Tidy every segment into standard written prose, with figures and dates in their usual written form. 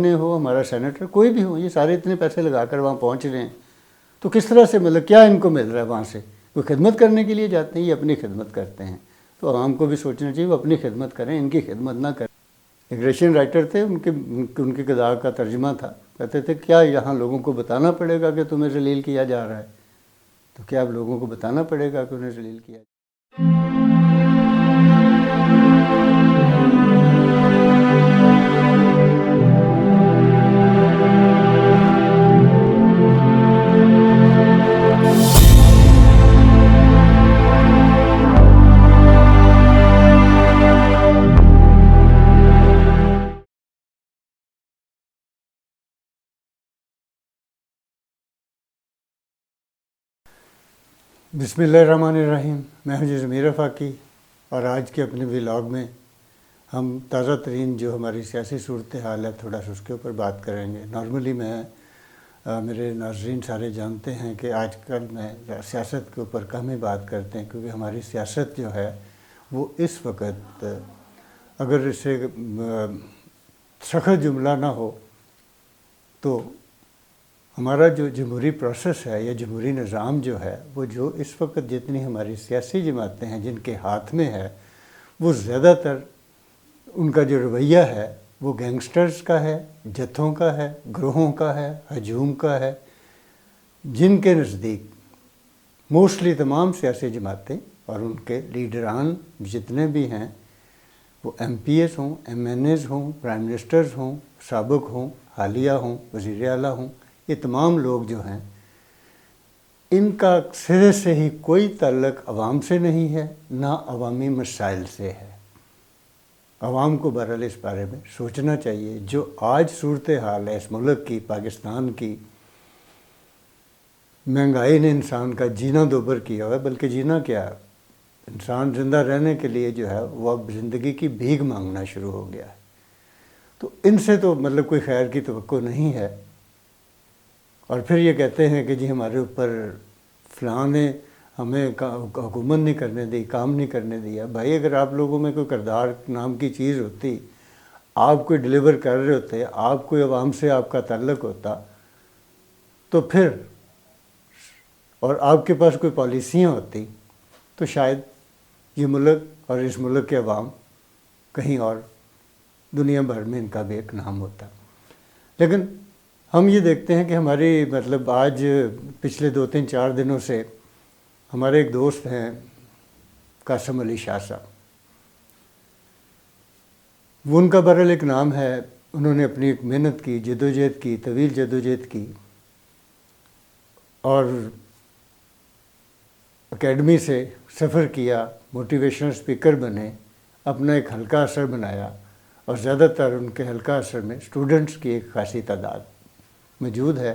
ہو, ہمارا سینیٹر, کوئی بھی ہو, یہ سارے اتنے پیسے لگا کر وہاں پہنچ رہے ہیں, تو کس طرح سے مطلب کیا ان کو مل رہا ہے وہاں سے؟ وہ خدمت کرنے کے لیے جاتے ہیں, یہ اپنی خدمت کرتے ہیں. تو عوام کو بھی سوچنا چاہیے وہ اپنی خدمت کریں, ان کی خدمت نہ کریں. ایک رشین رائٹر تھے, ان کی کتاب کا ترجمہ تھا, کہتے تھے کیا یہاں لوگوں کو بتانا پڑے گا کہ تمہیں ذلیل کیا جا رہا ہے؟ تو کیا اب لوگوں کو بتانا پڑے گا کہ انہیں ذلیل کیا جا رہا ہے؟ بسم اللہ الرحمن الرحیم. میں ہوں ضمیر آفاقی, اور آج کے اپنے ولاگ میں ہم تازہ ترین جو ہماری سیاسی صورتحال ہے تھوڑا سا اس کے اوپر بات کریں گے. نارملی میرے ناظرین سارے جانتے ہیں کہ آج کل میں سیاست کے اوپر کم ہی بات کرتے ہیں, کیونکہ ہماری سیاست جو ہے وہ اس وقت, اگر اسے سخت جملہ نہ ہو تو ہمارا جو جمہوری پروسیس ہے یا جمہوری نظام جو ہے وہ جو اس وقت جتنی ہماری سیاسی جماعتیں ہیں جن کے ہاتھ میں ہے, وہ زیادہ تر ان کا جو رویہ ہے وہ گینگسٹرز کا ہے, جتھوں کا ہے, گروہوں کا ہے, ہجوم کا ہے, جن کے نزدیک موسٹلی تمام سیاسی جماعتیں اور ان کے لیڈران جتنے بھی ہیں وہ ایم پی ایس ہوں, ایم این ایز ہوں, پرائم منسٹرز ہوں, سابق ہوں, حالیہ ہوں, وزیر اعلیٰ ہوں, یہ تمام لوگ جو ہیں ان کا سرے سے ہی کوئی تعلق عوام سے نہیں ہے, نہ عوامی مسائل سے ہے. عوام کو بہرحال اس بارے میں سوچنا چاہیے. جو آج صورتحال ہے اس ملک کی, پاکستان کی, مہنگائی نے انسان کا جینا دوبر کیا ہوا ہے, بلکہ جینا کیا, انسان زندہ رہنے کے لیے جو ہے وہ اب زندگی کی بھیک مانگنا شروع ہو گیا ہے. تو ان سے تو مطلب کوئی خیر کی توقع نہیں ہے. اور پھر یہ کہتے ہیں کہ جی ہمارے اوپر فلاں نے ہمیں حکومت نہیں کرنے دی, کام نہیں کرنے دیا. بھائی اگر آپ لوگوں میں کوئی کردار نام کی چیز ہوتی, آپ کوئی ڈیلیور کر رہے ہوتے, آپ کوئی عوام سے آپ کا تعلق ہوتا, تو پھر اور آپ کے پاس کوئی پالیسیاں ہوتی, تو شاید یہ ملک اور اس ملک کے عوام کہیں اور دنیا بھر میں ان کا بھی ایک نام ہوتا. لیکن ہم یہ دیکھتے ہیں کہ ہماری مطلب آج پچھلے 2-3-4 دنوں سے ہمارے ایک دوست ہیں قاسم علی شاہ صاحب, وہ ان کا بہرحال ایک نام ہے. انہوں نے اپنی ایک محنت کی, جدوجہد کی, طویل جدوجہد کی, اور اکیڈمی سے سفر کیا, موٹیویشنل اسپیکر بنے, اپنا ایک حلقہ اثر بنایا, اور زیادہ تر ان کے حلقہ اثر میں اسٹوڈنٹس کی ایک خاصی تعداد موجود ہے.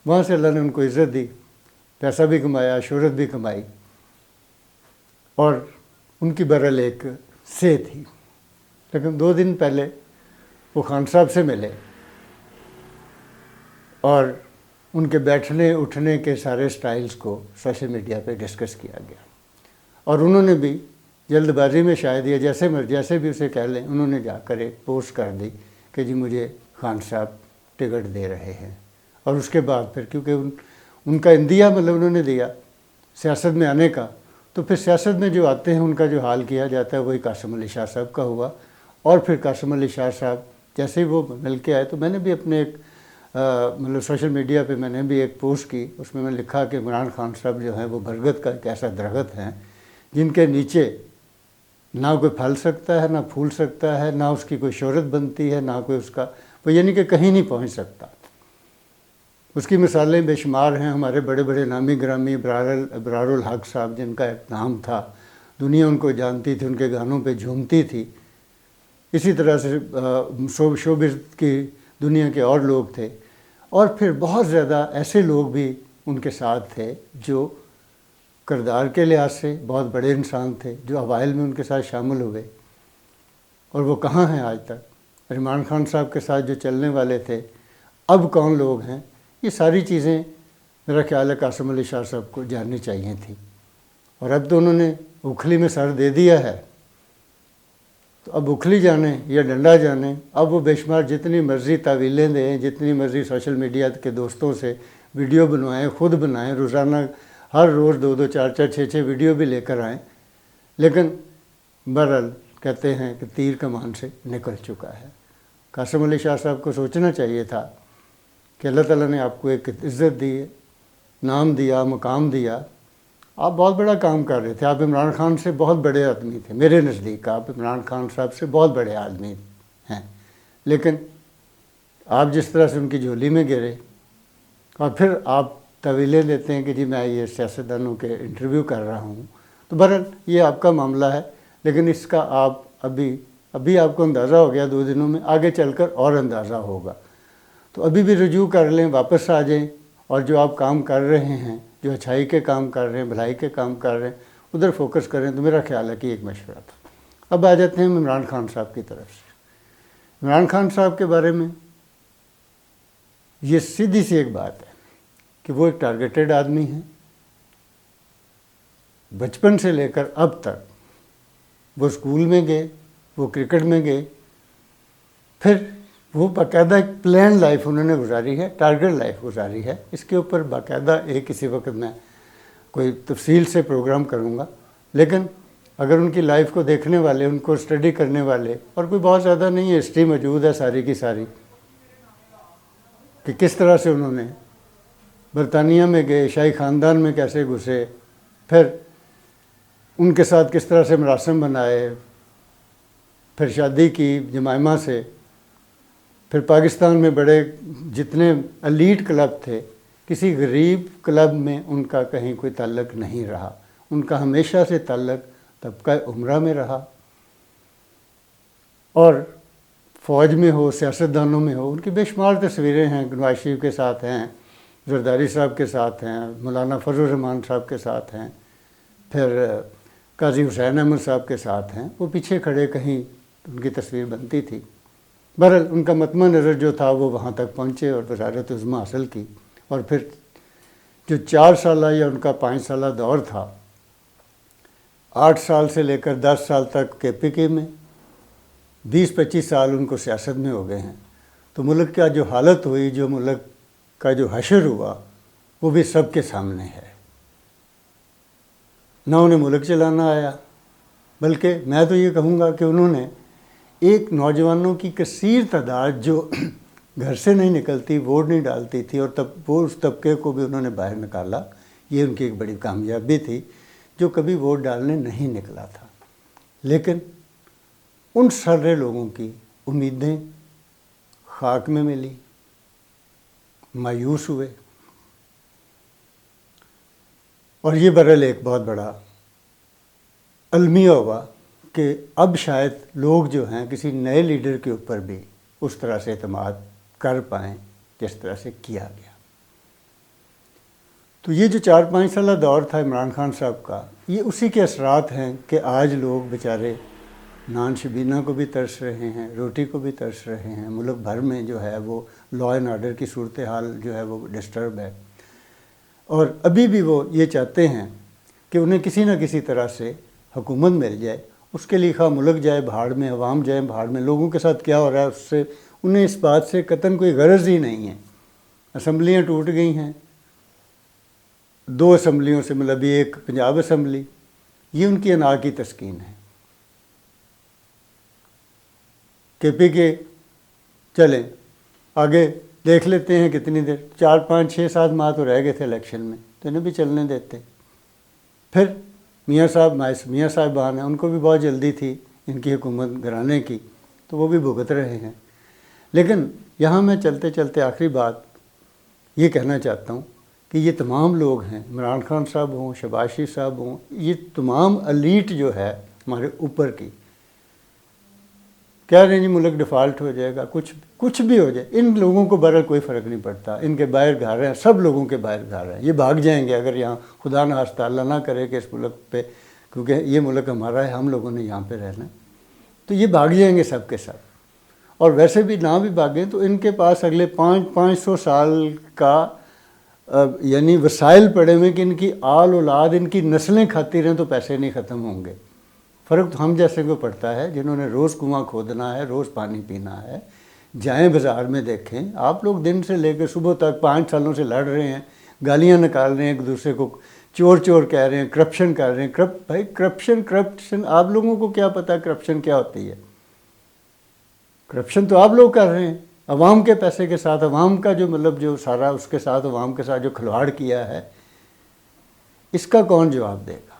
وہاں سے اللہ نے ان کو عزت دی, پیسہ بھی کمایا, شہرت بھی کمائی, اور ان کی بہرحال ایک سے تھی. لیکن 2 دن پہلے وہ خان صاحب سے ملے اور ان کے بیٹھنے اٹھنے کے سارے سٹائلز کو سوشل میڈیا پہ ڈسکس کیا گیا. اور انہوں نے بھی جلد بازی میں شاید یا جیسے بھی اسے کہہ لیں, انہوں نے جا کر ایک پوسٹ کر دی کہ جی مجھے خان صاحب ٹکٹ دے رہے ہیں. اور اس کے بعد پھر کیونکہ ان کا عندیہ مطلب انہوں نے دیا سیاست میں آنے کا, تو پھر سیاست میں جو آتے ہیں ان کا جو حال کیا جاتا ہے وہی قاسم علی شاہ صاحب کا ہوا. اور پھر قاسم علی شاہ صاحب جیسے ہی وہ مل کے آئے تو میں نے بھی اپنے ایک مطلب سوشل میڈیا پہ میں نے بھی ایک پوسٹ کی, اس میں لکھا کہ عمران خان صاحب جو ہیں وہ برگد کا ایک ایسا درخت ہیں جن کے نیچے نہ کوئی پھل سکتا ہے, نہ پھول سکتا ہے, نہ اس کی کوئی شہرت بنتی ہے, نہ کوئی اس کا وہ یعنی کہ کہیں نہیں پہنچ سکتا. اس کی مثالیں بے شمار ہیں. ہمارے بڑے بڑے نامی گرامی ابرار الحق صاحب جن کا ایک نام تھا, دنیا ان کو جانتی تھی, ان کے گانوں پہ جھومتی تھی. اسی طرح سے شوبز کی دنیا کے اور لوگ تھے, اور پھر بہت زیادہ ایسے لوگ بھی ان کے ساتھ تھے جو کردار کے لحاظ سے بہت بڑے انسان تھے, جو اوائل میں ان کے ساتھ شامل ہوئے. اور وہ کہاں ہیں آج تک؟ عمران خان صاحب کے ساتھ جو چلنے والے تھے اب کون لوگ ہیں؟ یہ ساری چیزیں میرا خیال ہے قاسم علی شاہ صاحب کو جاننی چاہیے تھی. اور اب تو انہوں نے اوکھلی میں سر دے دیا ہے. تو اب اکھلی جانے یا ڈنڈا جانے، اب وہ بے شمار جتنی مرضی تعویلیں دیں، جتنی مرضی سوشل میڈیا کے دوستوں سے ویڈیو بنوائیں، خود بنائیں، روزانہ ہر روز 2 4 6 ویڈیو بھی لے کر آئیں، لیکن بہرحال کہتے ہیں کہ تیر کمان سے نکل چکا ہے۔ قاسم علی شاہ صاحب کو سوچنا چاہیے تھا کہ اللہ تعالیٰ نے آپ کو ایک عزت دی، نام دیا، مقام دیا، آپ بہت بڑا کام کر رہے تھے، آپ عمران خان سے بہت بڑے آدمی تھے، میرے نزدیک آپ عمران خان صاحب سے بہت بڑے آدمی ہیں، لیکن آپ جس طرح سے ان کی جھولی میں گرے اور پھر آپ طویلیں دیتے ہیں کہ جی میں یہ سیاستدانوں کے انٹرویو کر رہا ہوں، تو بہرحال یہ آپ کا معاملہ ہے، لیکن اس کا آپ ابھی آپ کو اندازہ ہو گیا 2 دنوں میں، آگے چل کر اور اندازہ ہوگا، تو ابھی بھی رجوع کر لیں، واپس آ جائیں، اور جو آپ کام کر رہے ہیں، جو اچھائی کے کام کر رہے ہیں، بھلائی کے کام کر رہے ہیں، ادھر فوکس کریں، تو میرا خیال ہے کہ ایک مشورہ تھا۔ اب آ جاتے ہیں عمران خان صاحب کی طرف سے۔ عمران خان صاحب کے بارے میں یہ سیدھی سی ایک بات ہے کہ وہ ایک ٹارگیٹڈ آدمی ہیں، بچپن سے لے کر اب تک وہ اسکول میں گئے، وہ کرکٹ میں گئے، پھر وہ باقاعدہ ایک پلان لائف انہوں نے گزاری ہے، ٹارگیٹ لائف گزاری ہے۔ اس کے اوپر باقاعدہ کسی وقت میں کوئی تفصیل سے پروگرام کروں گا، لیکن اگر ان کی لائف کو دیکھنے والے، ان کو اسٹڈی کرنے والے، اور کوئی بہت زیادہ نہیں ہے، ہسٹری موجود ہے ساری کی ساری، کہ کس طرح سے انہوں نے برطانیہ میں گئے، شاہی خاندان میں کیسے گھسے، پھر ان کے ساتھ کس طرح سے مراسم بنائے، پھر شادی کی جمائمہ سے، پھر پاکستان میں بڑے جتنے ایلیٹ کلب تھے، کسی غریب کلب میں ان کا کہیں کوئی تعلق نہیں رہا، ان کا ہمیشہ سے تعلق طبقہ عمرہ میں رہا، اور فوج میں ہو، سیاستدانوں میں ہو، ان کی بے شمار تصویریں ہیں، نواز شریف کے ساتھ ہیں، زرداری صاحب کے ساتھ ہیں، مولانا فضل الرحمان صاحب کے ساتھ ہیں، پھر قاضی حسین احمد صاحب کے ساتھ ہیں، وہ پیچھے کھڑے کہیں ان کی تصویر بنتی تھی۔ بہرحال ان کا مطمع نظر جو تھا وہ وہاں تک پہنچے اور وزارت عظمیٰ حاصل کی، اور پھر جو 4 سالہ یا ان کا 5 سالہ دور تھا، 8 سال سے لے کر 10 سال تک کے پی کے میں، 20-25 سال ان کو سیاست میں ہو گئے ہیں، تو ملک کا جو حالت ہوئی، جو ملک کا جو حشر ہوا، وہ بھی سب کے سامنے ہے۔ نہ انہیں ملک چلانا آیا، بلکہ میں تو یہ کہوں گا کہ انہوں نے ایک نوجوانوں کی کثیر تعداد جو گھر سے نہیں نکلتی، ووٹ نہیں ڈالتی تھی، اور وہ اس طبقے کو بھی انہوں نے باہر نکالا، یہ ان کی ایک بڑی کامیابی تھی، جو کبھی ووٹ ڈالنے نہیں نکلا تھا، لیکن ان سارے لوگوں کی امیدیں خاک میں ملی، مایوس ہوئے، اور یہ برحال ایک بہت بڑا المیہ ہوا کہ اب شاید لوگ جو ہیں کسی نئے لیڈر کے اوپر بھی اس طرح سے اعتماد کر پائیں جس طرح سے کیا گیا۔ تو یہ جو 4-5 سالہ دور تھا عمران خان صاحب کا، یہ اسی کے اثرات ہیں کہ آج لوگ بیچارے نان شبینہ کو بھی ترس رہے ہیں، روٹی کو بھی ترس رہے ہیں، ملک بھر میں جو ہے وہ لا اینڈ آرڈر کی صورتحال جو ہے وہ ڈسٹرب ہے، اور ابھی بھی وہ یہ چاہتے ہیں کہ انہیں کسی نہ کسی طرح سے حکومت مل جائے، اس کے لیے خواہ ملک جائے بھاڑ میں، عوام جائے بھاڑ میں، لوگوں کے ساتھ کیا ہو رہا ہے اس سے انہیں اس بات سے قطعاً کوئی غرض ہی نہیں ہے۔ اسمبلیاں ٹوٹ گئی ہیں، 2 اسمبلیوں سے، مطلب ایک پنجاب اسمبلی، یہ ان کی انا کی تسکین ہے کہ پی کے چلیں آگے دیکھ لیتے ہیں کتنی دیر، 4-5-6-7 ماہ تو رہ گئے تھے الیکشن میں، تو انہیں بھی چلنے دیتے۔ پھر میاں صاحب ہیں، ان کو بھی بہت جلدی تھی ان کی حکومت گرانے کی، تو وہ بھی بھگت رہے ہیں۔ لیکن یہاں میں چلتے چلتے آخری بات یہ کہنا چاہتا ہوں کہ یہ تمام لوگ ہیں، عمران خان صاحب ہوں، شہباز شریف صاحب ہوں، یہ تمام ایلیٹ جو ہے ہمارے اوپر کی، کہہ رہے ہیں جی ملک ڈیفالٹ ہو جائے گا، کچھ بھی ہو جائے، ان لوگوں کو بہرحال کوئی فرق نہیں پڑتا، ان کے باہر گھر ہیں، سب لوگوں کے باہر گھر ہیں، یہ بھاگ جائیں گے اگر یہاں خدا نخواستہ اللہ نہ کرے کہ اس ملک پہ، کیونکہ یہ ملک ہمارا ہے، ہم لوگوں نے یہاں پہ رہنا ہے، تو یہ بھاگ جائیں گے سب کے سب، اور ویسے بھی نہ بھی بھاگیں تو ان کے پاس اگلے 500 سال کا یعنی وسائل پڑے ہوئے کہ ان کی آل اولاد، ان کی نسلیں کھاتی رہیں تو پیسے نہیں ختم ہوں گے، فرق تو ہم جیسے کو پڑتا ہے جنہوں نے روز کنواں کھودنا ہے، روز پانی پینا ہے۔ جائیں بازار میں دیکھیں، آپ لوگ دن سے لے کے صبح تک 5 سالوں سے لڑ رہے ہیں، گالیاں نکال رہے ہیں ایک دوسرے کو، چور چور کہہ رہے ہیں، کرپشن کر رہے ہیں۔ بھائی کرپشن آپ لوگوں کو کیا پتہ کرپشن کیا ہوتی ہے؟ کرپشن تو آپ لوگ کر رہے ہیں عوام کے پیسے کے ساتھ، عوام کا جو مطلب جو سارا اس کے ساتھ عوام کے ساتھ جو کھلواڑ کیا ہے، اس کا کون جواب دے گا؟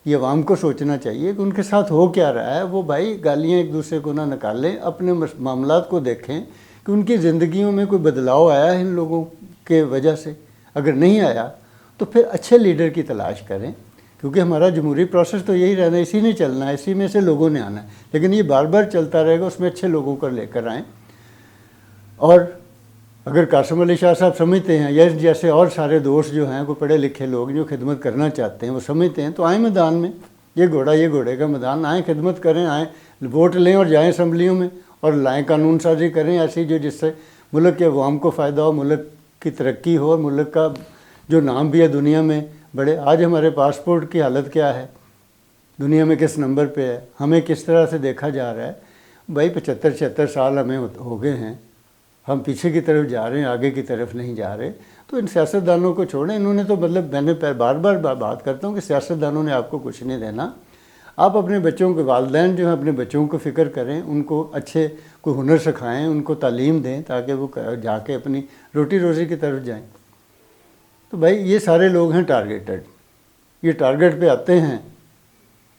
یہ عوام کو سوچنا چاہیے کہ ان کے ساتھ ہو کیا رہا ہے۔ وہ بھائی گالیاں ایک دوسرے کو نہ نکالیں، اپنے معاملات کو دیکھیں کہ ان کی زندگیوں میں کوئی بدلاؤ آیا ہے ان لوگوں کے وجہ سے۔ اگر نہیں آیا تو پھر اچھے لیڈر کی تلاش کریں، کیونکہ ہمارا جمہوری پروسیس تو یہی رہنا ہے، اسی نے چلنا ہے، اسی میں سے لوگوں نے آنا ہے، لیکن یہ بار بار چلتا رہے گا، اس میں اچھے لوگوں کو لے کر آئیں۔ اور اگر قاسم علی شاہ صاحب سمجھتے ہیں، یا جیسے اور سارے دوست جو ہیں، کوئی پڑھے لکھے لوگ جو خدمت کرنا چاہتے ہیں، وہ سمجھتے ہیں، تو آئیں میدان میں، یہ گھوڑے کا میدان، آئیں خدمت کریں، آئیں ووٹ لیں اور جائیں اسمبلیوں میں اور لائیں قانون سازی کریں ایسی جس سے ملک کے عوام کو فائدہ ہو، ملک کی ترقی ہو، اور ملک کا جو نام بھی ہے دنیا میں بڑے۔ آج ہمارے پاسپورٹ کی حالت کیا ہے، دنیا میں کس نمبر پہ ہے، ہمیں کس طرح سے دیکھا جا رہا ہے؟ بھائی 75-76 سال ہمیں ہو گئے ہیں، ہم پیچھے کی طرف جا رہے ہیں، آگے کی طرف نہیں جا رہے۔ تو ان سیاستدانوں کو چھوڑیں، انہوں نے تو مطلب میں نے بار بار بات کرتا ہوں کہ سیاستدانوں نے آپ کو کچھ نہیں دینا۔ آپ اپنے بچوں کے والدین جو ہیں اپنے بچوں کو فکر کریں، ان کو اچھے کوئی ہنر سکھائیں، ان کو تعلیم دیں تاکہ وہ جا کے اپنی روٹی روزی کی طرف جائیں۔ تو بھائی یہ سارے لوگ ہیں ٹارگیٹڈ، یہ ٹارگیٹ پہ آتے ہیں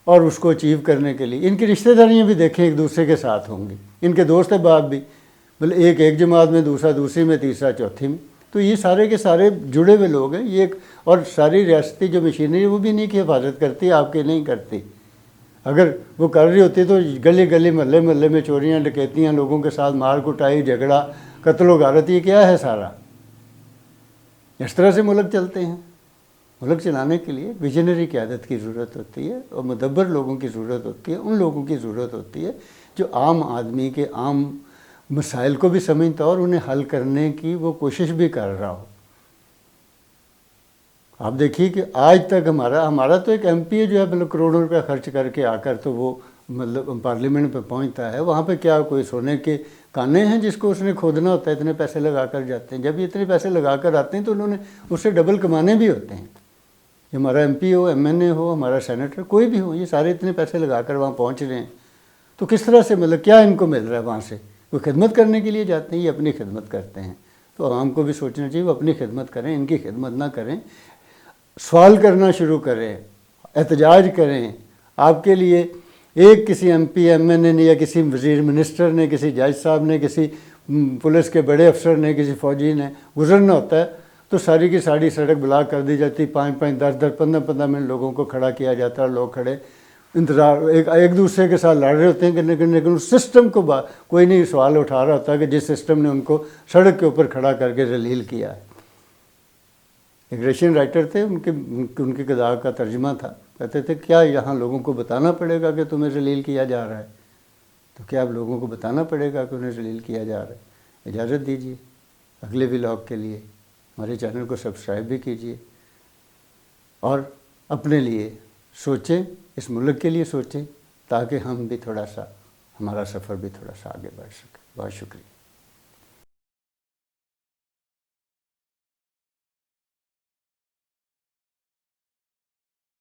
اور اس کو اچیو کرنے کے لیے ان کی رشتہ داریاں بھی دیکھیں ایک دوسرے کے ساتھ ہوں گی، ان کے دوست احباب بھی، مطلب ایک جماعت میں، دوسرا دوسری میں، تیسرا چوتھی میں۔ تو یہ سارے کے سارے جڑے ہوئے لوگ ہیں یہ اور ساری ریاستی جو مشینری وہ بھی نہیں کی حفاظت کرتی، آپ کی نہیں کرتی۔ اگر وہ کر رہی ہوتی تو گلی گلی محلے محلے میں چوریاں ڈکیتیاں، لوگوں کے ساتھ مار کٹائی، جھگڑا، قتل و غارت، یہ کیا ہے سارا؟ اس طرح سے ملک چلتے ہیں۔ ملک چلانے کے لیے ویژنری قیادت کی ضرورت ہوتی ہے اور مدبر لوگوں کی ضرورت ہوتی ہے، ان لوگوں کی ضرورت ہوتی ہے جو عام آدمی کے عام مسائل کو بھی سمجھتا اور انہیں حل کرنے کی وہ کوشش بھی کر رہا ہو۔ آپ دیکھیے کہ آج تک ہمارا تو ایک ایم پی ہے جو ہے مطلب کروڑوں روپے خرچ کر کے آ کر تو وہ مطلب پارلیمنٹ پہ پہنچتا ہے، وہاں پہ کیا کوئی سونے کے کانے ہیں جس کو اس نے کھودنا ہوتا ہے؟ اتنے پیسے لگا کر جاتے ہیں۔ جب یہ اتنے پیسے لگا کر آتے ہیں تو انہوں نے اس سے ڈبل کمانے بھی ہوتے ہیں۔ ہمارا ایم پی ہو، ایم این اے ہو، ہمارا سینیٹر، کوئی بھی ہو، یہ سارے اتنے پیسے لگا کر وہاں پہنچ رہے ہیں، تو کس طرح سے مطلب کیا ان کو مل رہا ہے وہاں سے؟ وہ خدمت کرنے کے لیے جاتے ہیں، یہ اپنی خدمت کرتے ہیں۔ تو عوام کو بھی سوچنا چاہیے وہ اپنی خدمت کریں، ان کی خدمت نہ کریں، سوال کرنا شروع کریں، احتجاج کریں۔ آپ کے لیے ایک کسی ایم پی ایم این اے نے یا کسی وزیر منسٹر نے، کسی جج صاحب نے، کسی پولیس کے بڑے افسر نے، کسی فوجی نے گزرنا ہوتا ہے تو ساری کی ساری سڑک بلاک کر دی جاتی، 5-5 10-10 15-15 منٹ لوگوں کو کھڑا کیا جاتا ہے، اور لوگ کھڑے انتظار ایک دوسرے کے ساتھ لڑ رہے ہوتے ہیں لیکن اس سسٹم کو کوئی نہیں سوال اٹھا رہا ہوتا کہ جس سسٹم نے ان کو سڑک کے اوپر کھڑا کر کے ذلیل کیا ہے۔ ایک رشین رائٹر تھے، ان کی کتاب کا ترجمہ تھا، کہتے تھے کیا یہاں لوگوں کو بتانا پڑے گا کہ تمہیں ذلیل کیا جا رہا ہے؟ تو کیا اب لوگوں کو بتانا پڑے گا کہ انہیں ذلیل کیا جا رہا ہے؟ اجازت دیجیے اگلے ولاگ کے لیے ہمارے چینل کو سبسکرائب بھی کیجیے اور اپنے لیے سوچیں، اس ملک کے لیے سوچیں تاکہ ہم بھی تھوڑا سا، ہمارا سفر بھی تھوڑا سا آگے بڑھ سکے۔ بہت شکریہ۔